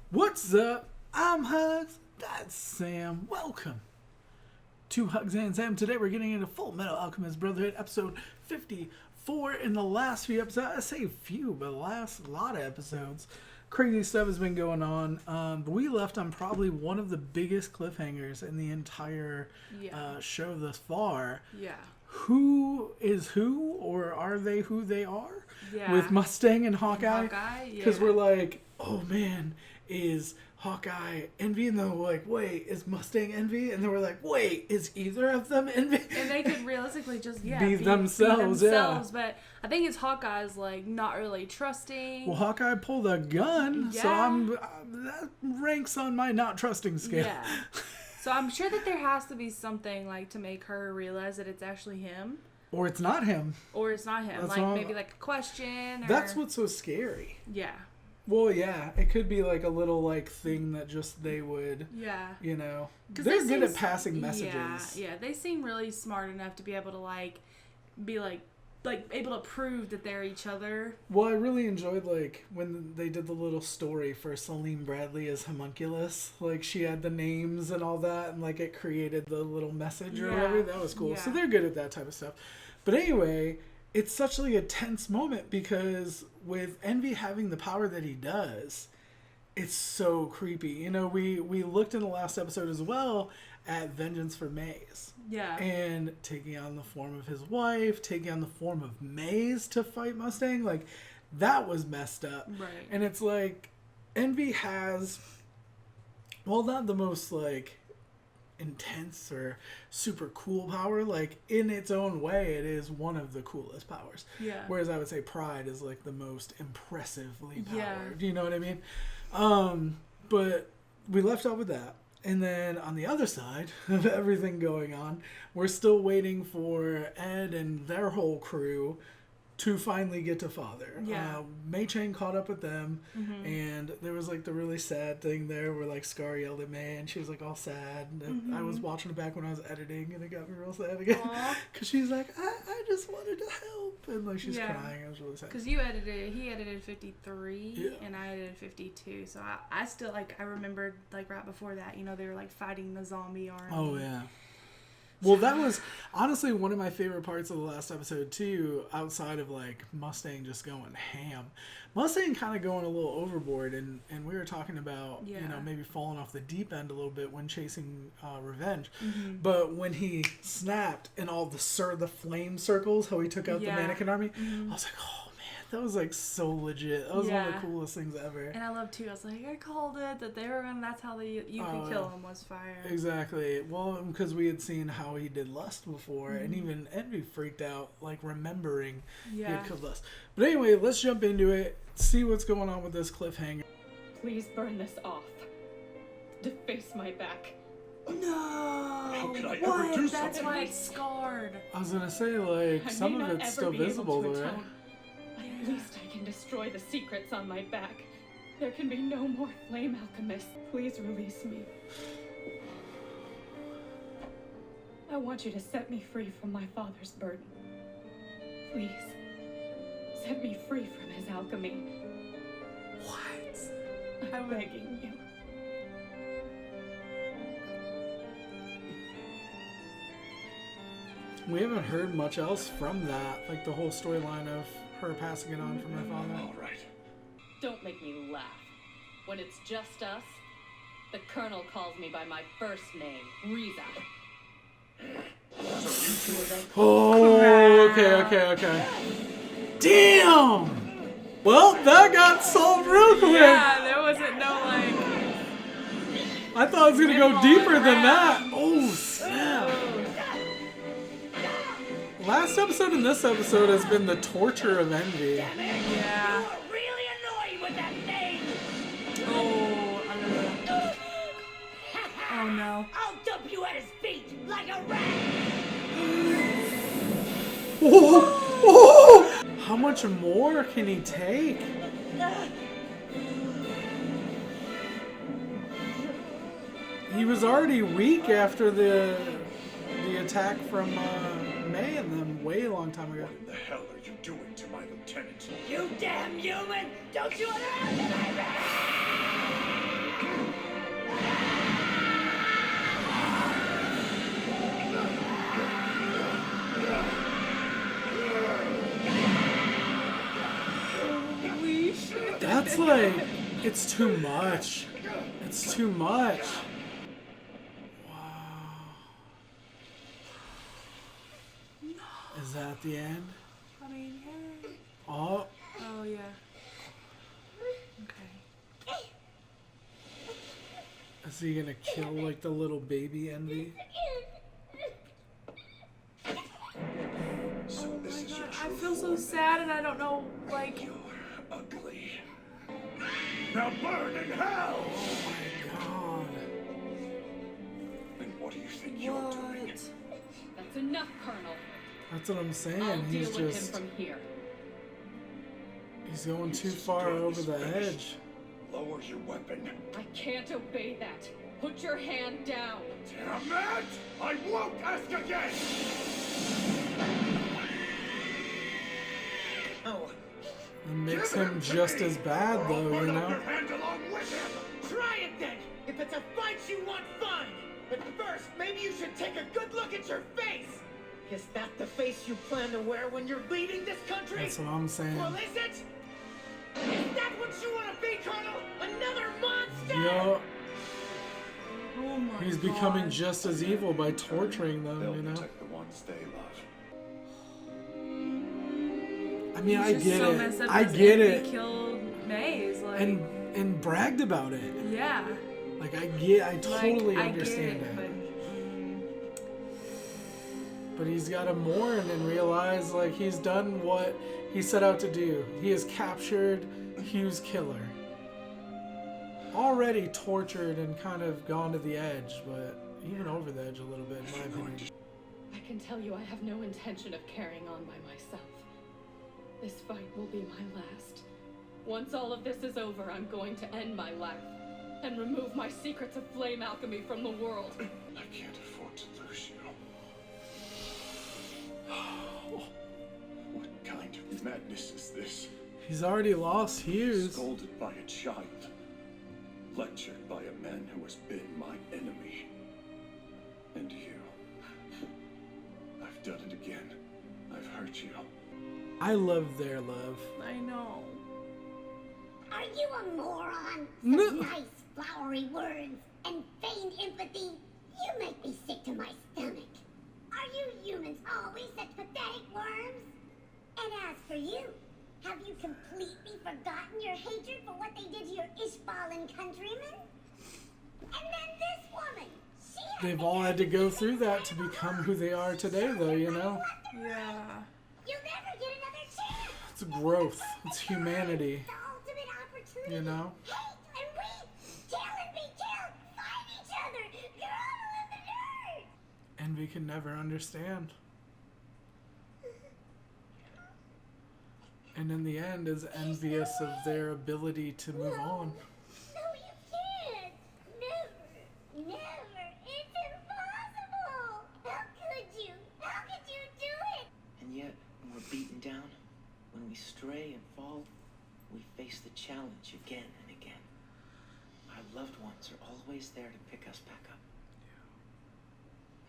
What's up? I'm HUGZ, that's Sam. Welcome to HUGZ. Today we're getting into Fullmetal Alchemist Brotherhood episode 54. In the last few episodes, I say few, but the last lot of episodes, crazy stuff has been going on. But we left on probably one of the biggest cliffhangers in the entire show thus far. Yeah. Who is who, or are they who they are? Yeah. With Mustang and Hawkeye. Because yeah. we're like, oh man, is Hawkeye Envy? And then we're like, wait, is Mustang Envy? And then we're like, wait, is either of them Envy? And they could realistically just be themselves. Yeah. But I think it's Hawkeye's like not really trusting. Well, Hawkeye pulled a gun, so that ranks on my not trusting scale. Yeah. So I'm sure that there has to be something like to make her realize that it's actually him. Or it's not him. Or it's not him. That's like maybe like a question. Or... That's what's so scary. Yeah. Well, yeah, it could be like a little like thing that just they would, you know, they're good at passing messages. Yeah, they seem really smart enough to be able to like, be like able to prove that they're each other. Well, I really enjoyed like when they did the little story for Celine Bradley as Homunculus. Like she had the names and all that, and like it created the little message or whatever. That was cool. Yeah. So they're good at that type of stuff. But anyway, it's such like a tense moment because with Envy having the power that he does, it's so creepy. You know, we looked in the last episode as well at vengeance for Maze. Yeah. And taking on the form of his wife, taking on the form of Maze to fight Mustang. Like, that was messed up. Right. And it's like, Envy has, well, not the most, like, intense or super cool power. Like, in its own way, it is one of the coolest powers. Yeah. Whereas I would say Pride is, like, the most impressively powered. Yeah. Do you know what I mean? But we left off with that. And then on the other side of everything going on, we're still waiting for Ed and their whole crew to finally get to Father. Yeah. Mei Chang caught up with them, and there was like the really sad thing there where like Scar yelled at Mei, and she was like all sad. And I was watching it back when I was editing, and it got me real sad again because she's like, I just wanted to help, and like she's crying. I was really sad. Because he edited 53, and I edited 52. So I still like I remembered like right before that, you know, they were like fighting the zombie army. Oh yeah. Well, that was honestly one of my favorite parts of the last episode, too, outside of, like, Mustang just going ham. Mustang kind of going a little overboard, and we were talking about, you know, maybe falling off the deep end a little bit when chasing Revenge. But when he snapped and all the flame circles, how he took out the mannequin army, I was like, oh, that was like so legit. That was one of the coolest things ever. And I love too. I was like, I called it that they were gonna. That's how you could kill him was fire. Exactly. Well, because we had seen how he did Lust before, and even Envy freaked out, like remembering he had killed Lust. But anyway, let's jump into it. See what's going on with this cliffhanger. Please burn this off. Deface my back. No. How could I ever do something? That's why it's scarred. I was gonna say like some of it's still visible, though, right? At least I can destroy the secrets on my back. There can be no more flame alchemists. Please release me. I want you to set me free from my father's burden. Please. Set me free from his alchemy. What? I'm begging you. We haven't heard much else from that, like the whole storyline of her passing it on from her father. All right. Don't make me laugh. When it's just us, the Colonel calls me by my first name, Riza. Oh, okay. Damn! Well, that got solved real quick. Yeah, there wasn't no like... I thought it was gonna go deeper than that. Oh, snap. Last episode and this episode has been the torture of Envy. Yeah. You're really annoying with that thing. Oh no. I'll dump you at his feet like a rat. Oh! How much more can he take? He was already weak after the attack from May. slaying them way a long time ago. What in the hell are you doing to my lieutenant? You damn human! Don't you understand my Holy shit. That's like, it's too much. It's too much. Wow. Is that the end? I mean, yeah. Oh, Oh, yeah. Okay. is he gonna kill like the little baby Envy? So Oh this my is your god, I true feel so form. sad and I don't know, like... You're ugly. Now burn in hell! God. And what do you think you're doing? That's enough, Colonel. That's what I'm I'll saying. deal He's with just, him from here. he's going too far over the edge. Lower your weapon. I can't obey that. Put your hand down. Damn it! I won't ask again! Oh, It makes him just as bad though, you Burn up know? your hand along with him! try it then! If it's a fight you want, fine! But first, maybe you should take a good look at your face! Is that the face you plan to wear when you're leading this country? That's what I'm saying. Well, is it? Is that what you want to be, Colonel? Another monster? Yo, Oh my he's god. becoming just as evil by torturing them, They'll you know? protect the ones they love. I mean, He's I just get so it. messed up I because get Envy it. killed Maze, like... And bragged about it. yeah. Like, I totally Like, I understand get it. But, But he's got to mourn and realize, like, he's done what he set out to do. He has captured Hugh's killer. Already tortured and kind of gone to the edge, but even over the edge a little bit, in my opinion. I can tell you I have no intention of carrying on by myself. This fight will be my last. Once all of this is over, I'm going to end my life and remove my secrets of flame alchemy from the world. I can't afford to lose you. What kind of madness is this? He's already lost Hughes. Scolded by a child. Lectured by a man who has been my enemy. And you. I've done it again. I've hurt you. I love their love. I know. Are you a moron? No. Some nice flowery words and feigned empathy. You make me sick to my stomach. Are you humans always such pathetic worms? And as for you, have you completely forgotten your hatred for what they did to your Ishbalan countrymen? And then this woman, she had They've the all had to go nerve through that to say become who they are today, though, you know? Yeah. You'll never get another chance. It's growth. It's humanity, The ultimate opportunity. you know? Hate and we kill and be killed, fight each other, grovel in the dirt. And we can never understand. And in the end, is envious of their ability to move on. No, you can't. Never. Never. It's impossible. How could you? How could you do it? And yet, when we're beaten down, when we stray and fall, we face the challenge again and again. Our loved ones are always there to pick us back up.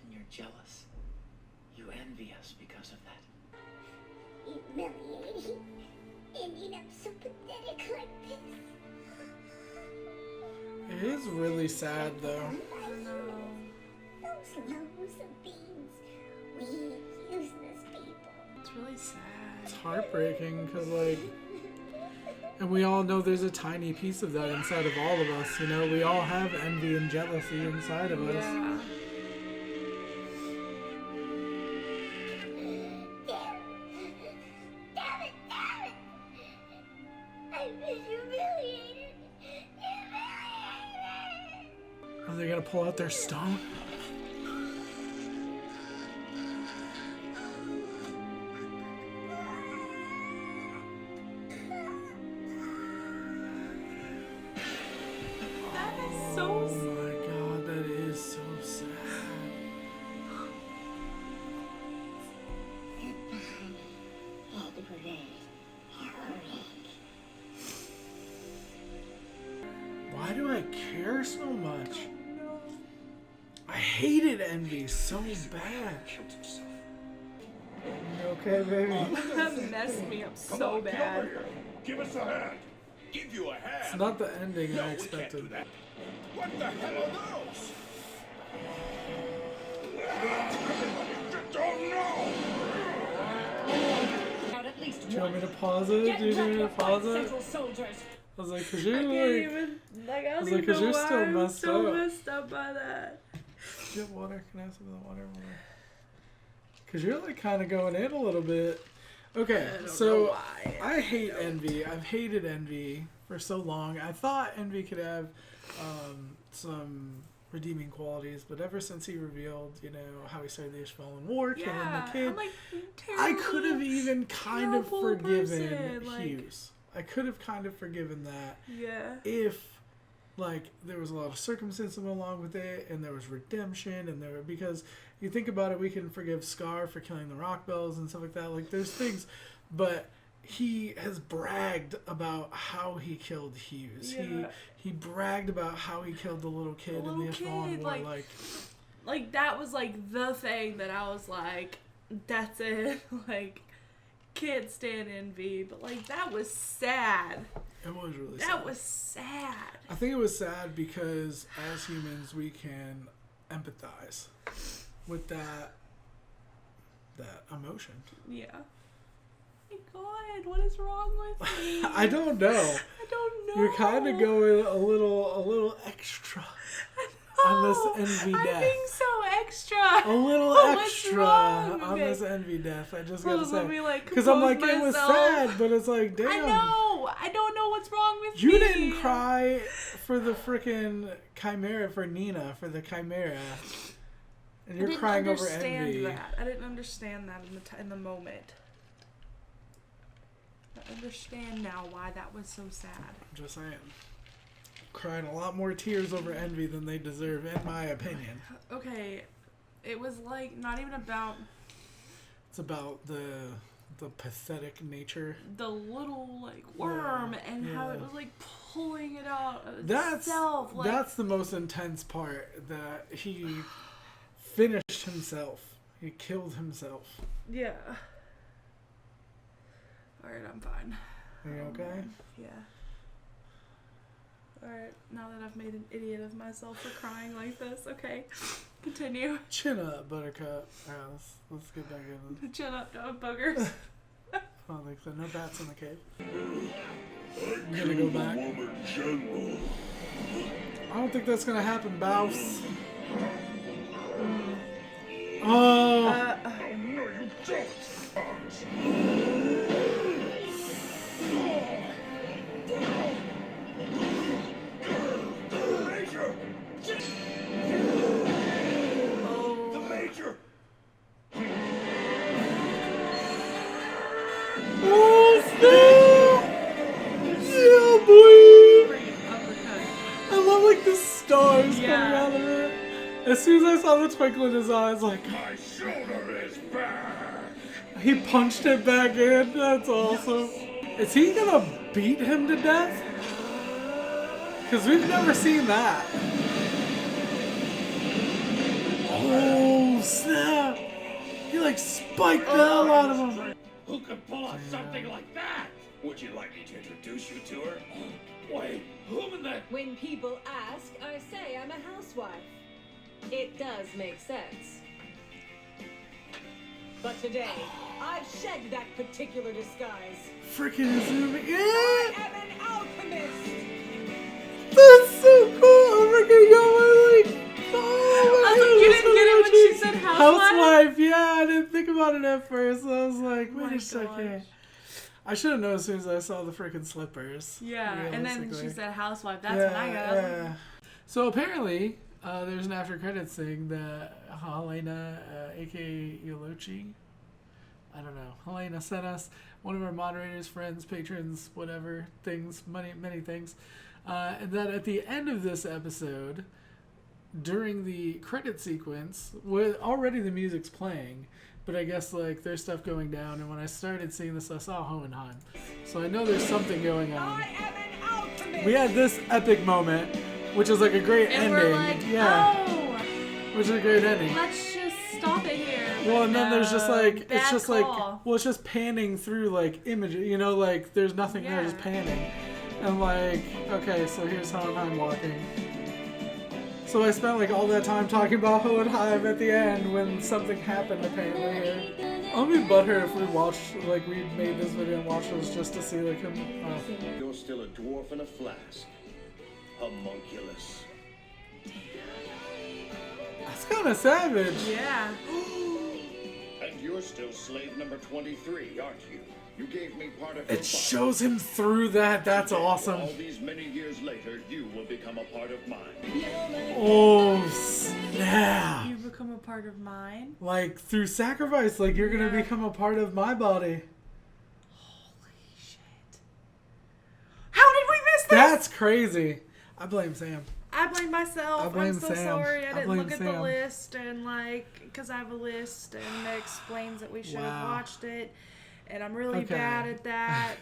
And you're jealous. You envy us because of that. Humiliating. Ending up so pathetic like this. It is really sad, though. I know. Those loaves of beans. We useless people. It's really sad. It's heartbreaking, because, like, and we all know there's a tiny piece of that inside of all of us, you know? We all have envy and jealousy inside of us. Yeah. Damn it! I've been humiliated. Are they gonna pull out their stone? That is so Oh sad. my god, that is so sad. I care so much? I hated Envy so bad. You okay, baby? That messed me up so bad. Give us a hand. Give you a hand. It's not the ending I We expected. can't do that. What the hell are those? Don't know. Out at least Do you want me one. to pause it? Get Do you ready need me to to fight, pause it? Central soldiers. I was like, cause I you're can't like, even, like, I was don't like, even 'cause know you're why still I'm messed so up. messed up by that. do you have water? Can I have some of the water? Cause you're like kind of going in a little bit. Okay, I don't know so why. I hate Envy. I've hated Envy for so long. I thought Envy could have some redeeming qualities, but ever since he revealed, you know, how he started the Ishvalan War, killing the kid, I'm like, I could have even kind of terrible forgiven person, like- Hughes. I could have kind of forgiven that yeah. if, like, there was a lot of circumstance that went along with it, and there was redemption, and there, because you think about it, we can forgive Scar for killing the Rock Bells and stuff like that. Like, there's things, but he has bragged about how he killed Hughes. Yeah. He bragged about how he killed the little kid in the Ishvalan War. Like that was like the thing that I was like, that's it. Like, can't stand Envy, but like that was sad. It was really sad. That was sad. I think it was sad because as humans we can empathize with that emotion. Yeah. My God, what is wrong with me? I don't know. I don't know. You're kind of going a little extra on this Envy death. I'm being so extra. A little What's extra wrong on with this it? Envy death. I just Well, gotta let me, say, like, because I'm like, compose it was myself. sad, but it's like, damn. I know. I don't know what's wrong with You me. didn't cry for the freaking Chimera, for Nina, for the Chimera. And you're crying over Envy. I didn't understand that in the moment. I understand now why that was so sad. I'm just saying. Crying a lot more tears over Envy than they deserve, in my opinion. Okay, it was like not even about It's about the pathetic nature. the little like worm and how it was like pulling it out of That's itself. Like, that's the most intense part. That he finished himself. He killed himself. yeah. Alright, I'm fine. Are you okay? Yeah. Alright, now that I've made an idiot of myself for crying like this, okay. Continue. Chin up, Buttercup. Alright, let's get back in. Chin up, dog boogers. I don't think so. No bats in the cave. I'm gonna go back. I don't think that's gonna happen, Bouse. Oh! The Major! Oh, snap! Yeah, boy! Uppercut. I love, like, the stars Yeah. coming out of it. As soon as I saw the twinkle in his eyes, like, My shoulder is back! he punched it back in. That's awesome. Is he gonna beat him to death? Because we've never seen that. Oh, snap! He, like, spiked the hell out of him. Who could pull off something like that? Would you like me to introduce you to her? Wait, whom in the... When people ask, I say I'm a housewife. It does make sense. But today, I've shed that particular disguise. Freaking zooming. Yeah! I am an alchemist! That's so cool! I'm freaking going like, oh my I was like, you didn't get it when she said housewife? Housewife, yeah, I didn't think about it at first. I was like, Oh wait my a second. gosh. I should have known as soon as I saw the freaking slippers. Yeah, and then she realistically. said housewife. That's when I got. I was like, Yeah. So apparently, there's an after credits thing that Helena, aka Yolochi, I don't know, Helena sent us, one of our moderators, friends, patrons, whatever, things, many things. And that at the end of this episode, during the credit sequence, with already the music's playing, but I guess like there's stuff going down, and when I started seeing this, I saw Hohenheim. So I know there's something going on. I am an alchemist! We had this epic moment which is like a great And ending. we're like, yeah, oh, which is a great ending. let's just stop it here. Well, and then there's just like it's Bad just call. like well, it's just panning through like images, you know, like there's nothing there, just panning. And like, okay, so here's Hohenheim walking. So I spent like all that time talking about Hohenheim at the end when something happened apparently here. I'll be butthurt if we watched, like we made this video and watched this just to see like him. You're still a dwarf in a flask. Homunculus. That's kind of savage. Yeah. And you're still slave number 23, aren't you? You gave me part of your It body. shows him through that. That's awesome. All these many years later, you will become a part of mine. Oh, snap. You become a part of mine. Like, through sacrifice, like, you're going to become a part of my body. Holy shit. How did we miss this? That's crazy. I blame Sam. I blame myself. I blame I'm so Sam. sorry. I I didn't blame look at the Sam. list and like, because I have a list and it explains that we should have Wow. watched it. And I'm really Okay. bad at that.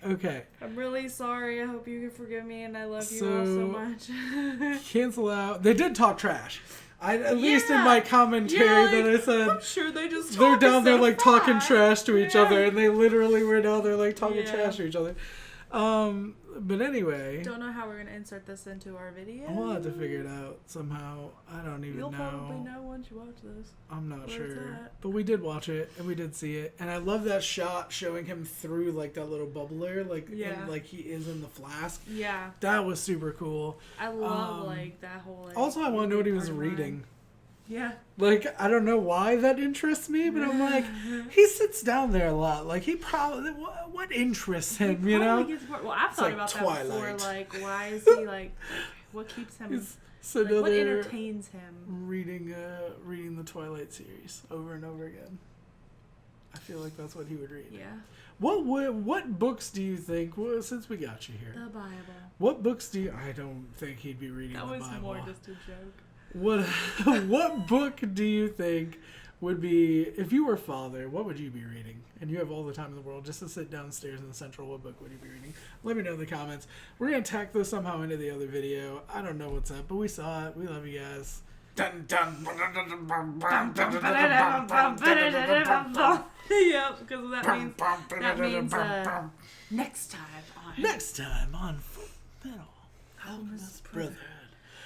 Okay. I'm really sorry. I hope you can forgive me and I love you So- all so much. Cancel out. They did talk trash. At least in Yeah. my commentary Yeah, that I said. I'm sure they just They're talk down there so like talking fast. trash to each Yeah. other, and they literally were down there like talking Yeah. trash to each other. But anyway, Don't know how we're gonna insert this into our video. we'll have to figure it out somehow. I don't even You'll know. probably know once you watch this. I'm not where it's sure, at. but we did watch it and we did see it, and I love that shot showing him through like that little bubbler, like Yeah. like he is in the flask. Yeah, That was super cool. I love like that whole. Like, Also, I want to know what he was part of mine. reading. Yeah. Like, I don't know why that interests me, but I'm like, he sits down there a lot. Like, he probably, what interests him, you know? Well, I've thought like about that Twilight. before. Like, why is he like, what keeps him, He's sitting like, what there entertains him? reading the Twilight series over and over again. I feel like that's what he would read. Yeah. What books do you think, well, since we got you here, The Bible. what books do you, I don't think he'd be reading That the was Bible. more just a joke. What book do you think would be, if you were father, what would you be reading? And you have all the time in the world just to sit downstairs in the central, what book would you be reading? Let me know in the comments. We're going to tack this somehow into the other video. I don't know what's up, but we saw it. We love you guys. Dun, dun. Yep, because that means next time on Fullmetal Alchemist Brotherhood.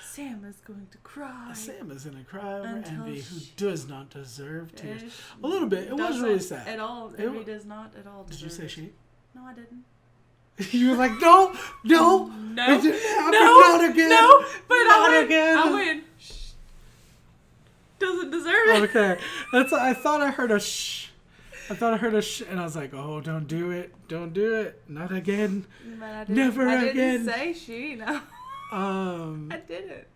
Sam is going to cry. Sam is going to cry over Until Envy, who she- does not deserve tears. Ish. A little bit. It was really sad. At all. It Envy wa- does not at all. Did you say she? No, I didn't. You were like, no, No. it didn't happen, No. not again. No. But Not I win. again. I win. Shh. Doesn't deserve it. Okay, I thought I heard a shh. I thought I heard a shh, and I was like, oh, don't do it, not again. But I didn't, Never I again. didn't say she. No, I didn't.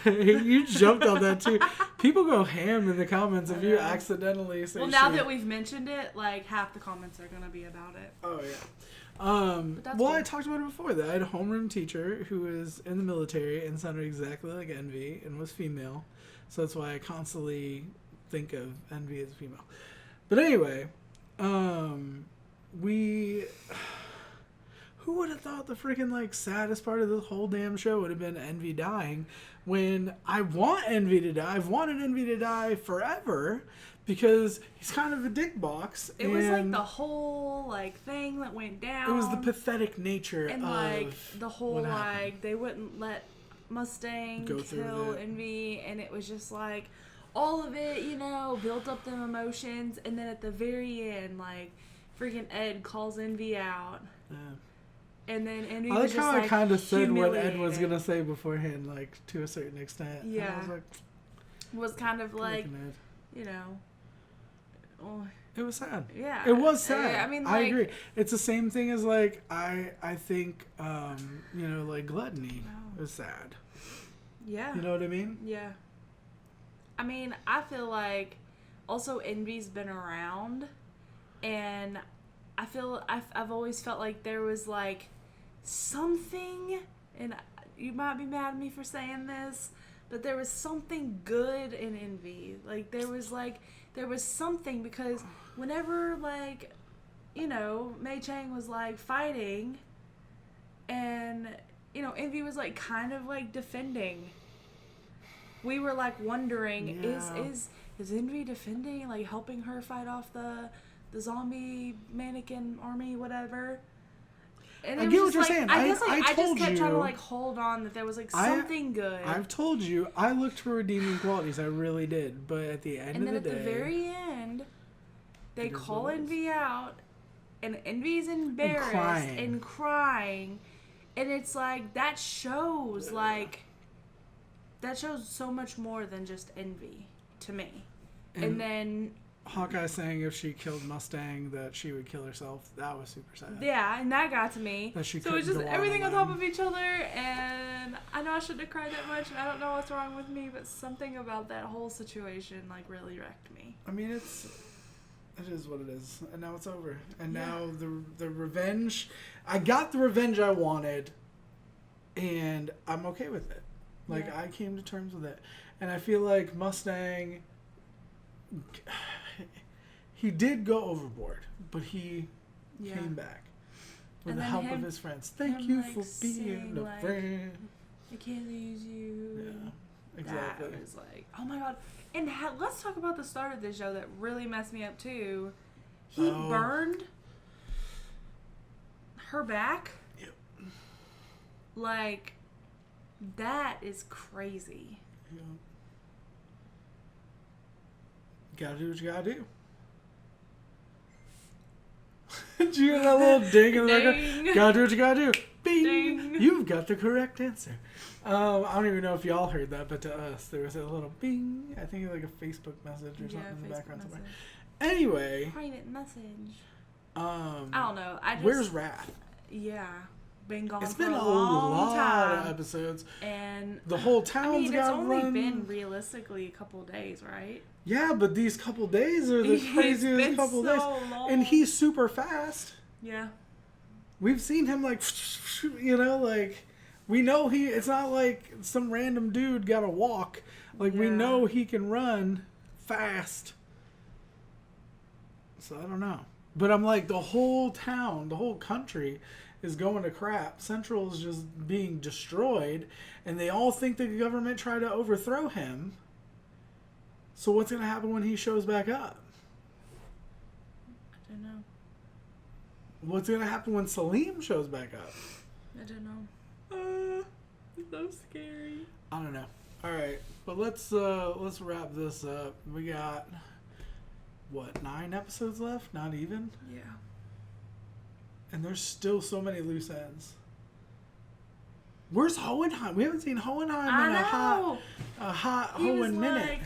You jumped on that too. People go ham in the comments if you accidentally say. Well, now she. that we've mentioned it, like half the comments are gonna be about it. Oh yeah. that's Well, cool. I talked about it before. That I had a homeroom teacher who was in the military and sounded exactly like Envy and was female, so that's why I constantly think of Envy as female. But anyway, who would have thought the freaking like saddest part of this whole damn show would have been Envy dying? When I want Envy to die, I've wanted Envy to die forever. Because he's kind of a dick box. It was like the whole like thing that went down. It was the pathetic nature and of like the whole what happened. like they wouldn't let Mustang Go through kill with it. Envy, and it was just like all of it, you know, built up them emotions, and then at the very end, like freaking Ed calls Envy out, Yeah. and then Envy I was like just how like I kind of said what Ed was humiliated. gonna say beforehand, like to a certain extent. And I Yeah. was like, Was kind of like, looking Ed. you know, oh, It was sad. yeah, It was sad. I mean, I like, agree. It's the same thing as like I think you know, like gluttony Wow. is sad. Yeah. You know what I mean? Yeah. I mean, I feel like also Envy's been around, and I feel I've always felt like there was like something, and you might be mad at me for saying this, but there was something good in Envy. Like there was something, because whenever like, you know, Mei Chang was like fighting, and you know, Envy was like kind of like defending. We were like wondering, is Envy defending, like helping her fight off the zombie mannequin army, whatever? And I get what you're like, saying. I guess like I just kept you, trying to like hold on that there was like something good. I've told you I looked for redeeming qualities. I really did. But at the end of the day, and then at the very end, they call Envy out, and Envy's embarrassed and crying, and it's like that shows so much more than just Envy to me. And then Hawkeye saying if she killed Mustang that she would kill herself. That was super sad. Yeah, and that got to me. That she so it's just everything on top of each other, and I know I shouldn't have cried that much, and I don't know what's wrong with me, but something about that whole situation like really wrecked me. I mean, it is what it is, and now it's over. And now the revenge, I got the revenge I wanted, and I'm okay with it. Like, I came to terms with it. And I feel like Mustang, he did go overboard, but he came back with the help of his friends. Thank you for being a friend. I can't lose you. Yeah, exactly. That was like, oh my god. And let's talk about the start of this show that really messed me up too. He burned her back. Yep. Like, that is crazy. Yeah. Gotta do what you gotta do. Did you hear that little ding in the background? Gotta do what you gotta do. Bing! Ding. You've got the correct answer. I don't even know if y'all heard that, but to us, there was a little bing. I think like a Facebook message or something in the background somewhere. Anyway. Private message. I don't know. Where's Wrath? Yeah. Been gone it's for been a a long lot time. of episodes. And the whole town's got it's only been realistically a couple days, right? Yeah, but these couple days are the craziest couple days. Long. And he's super fast. Yeah. We've seen him like, you know, like, we know it's not like some random dude got to walk. Like, we know he can run fast. So I don't know. But I'm like, the whole town, the whole country is going to crap. Central is just being destroyed, and they all think the government tried to overthrow him. So what's going to happen when he shows back up? I don't know. What's going to happen when Salim shows back up? I don't know. It's so scary. I don't know. All right, but let's wrap this up. We got what, 9 episodes left? Not even. Yeah. And there's still so many loose ends. Where's Hohenheim? We haven't seen Hohenheim in a hot Hohen minute.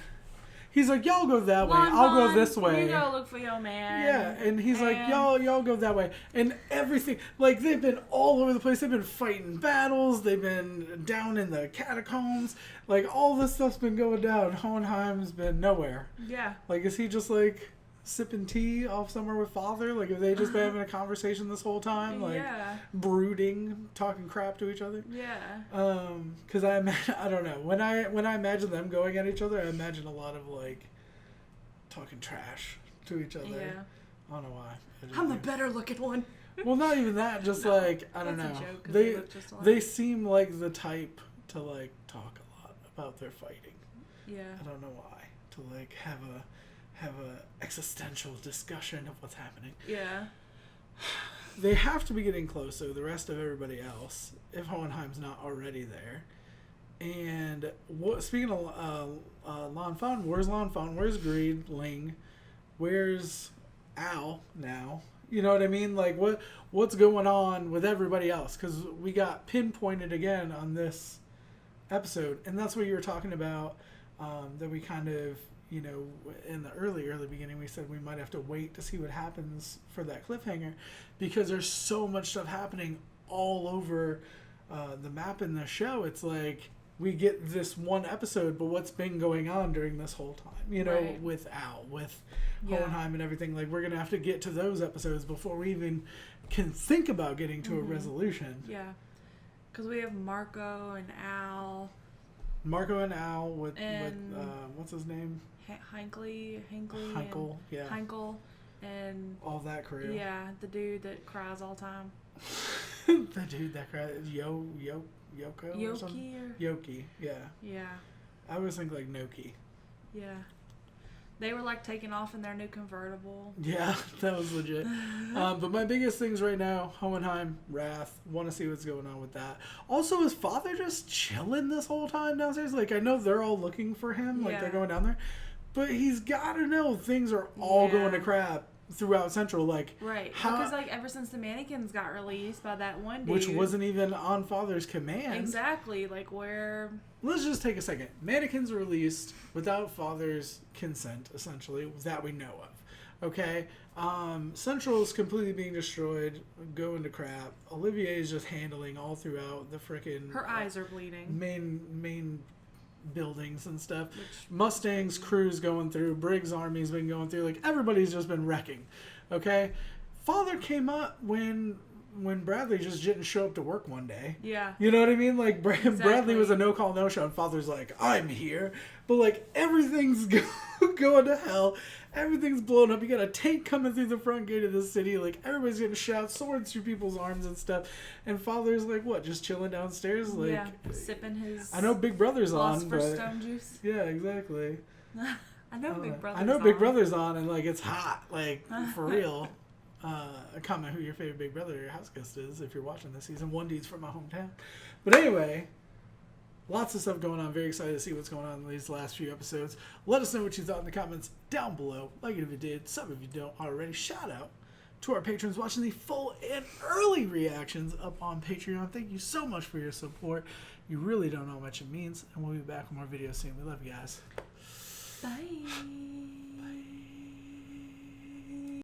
He's like, y'all go that way. I'll go this way. You go look for your man. Yeah, and he's like, y'all go that way. And everything, like, they've been all over the place. They've been fighting battles. They've been down in the catacombs. Like, all this stuff's been going down. Hohenheim's been nowhere. Yeah. Like, is he just, like, sipping tea off somewhere with father? Like, have they just been having a conversation this whole time? Like, brooding, talking crap to each other? Yeah. Because I don't know. When I imagine them going at each other, I imagine a lot of, like, talking trash to each other. Yeah. I don't know why. I'm the better looking one. Well, not even that. Just like, I don't know. They seem like the type to, like, talk a lot about their fighting. Yeah. I don't know why. To, like, have a existential discussion of what's happening. Yeah. They have to be getting close, so the rest of everybody else, if Hohenheim's not already there. And speaking of Lan Fan, where's Lan Fan? Where's Greed, Ling? Where's Al now? You know what I mean? Like, what's going on with everybody else? Because we got pinpointed again on this episode, and that's what you were talking about, that we kind of, you know, in the early beginning, we said we might have to wait to see what happens for that cliffhanger, because there's so much stuff happening all over the map in the show. It's like we get this one episode, but what's been going on during this whole time, you know, with Al, with Hohenheim and everything. Like, we're going to have to get to those episodes before we even can think about getting to a resolution. Yeah. Because we have Marco and Al. Marco and Al with what's his name? Heinkel, yeah. Heinkel, and all that crew. Yeah, the dude that cries all the time. The dude that cried, Yoko or something? Yoki, yeah. Yeah. I always think like Noki. Yeah. They were like taking off in their new convertible. Yeah, that was legit. But my biggest things right now, Hohenheim, Wrath, want to see what's going on with that. Also, is Father just chilling this whole time downstairs? Like, I know they're all looking for him, like they're going down there. But he's got to know things are all going to crap throughout Central. Like, right. Because, like, ever since the mannequins got released by that one dude. Which wasn't even on Father's command. Exactly. Like, where... Let's just take a second. Mannequins released without Father's consent, essentially, that we know of. Okay? Central is completely being destroyed, going to crap. Olivier is just handling all throughout the frickin'... Her eyes are bleeding. Main buildings and stuff. Mustang's crew's going through. Briggs' army's been going through. Like, everybody's just been wrecking. Okay? Father came up when Bradley just didn't show up to work one day. Yeah. You know what I mean? Like, Bradley was a no-call, no-show, and Father's like, I'm here. But, like, everything's going to hell. Everything's blown up. You got a tank coming through the front gate of the city. Like, everybody's getting shot, swords through people's arms and stuff. And Father's like, what, just chilling downstairs? Like, yeah, sipping his... I know Big Brother's on, but... Stone juice. Yeah, exactly. I know Big Brother's on. I know Big Brother's on, and, like, it's hot. Like, for real. Comment who your favorite Big Brother or house guest is if you're watching this season. One dude's from my hometown. But anyway, lots of stuff going on. Very excited to see what's going on in these last few episodes. Let us know what you thought in the comments down below. Like it if you did. Some of you don't already. Shout out to our patrons watching the full and early reactions up on Patreon. Thank you so much for your support. You really don't know how much it means. And we'll be back with more videos soon. We love you guys. Bye.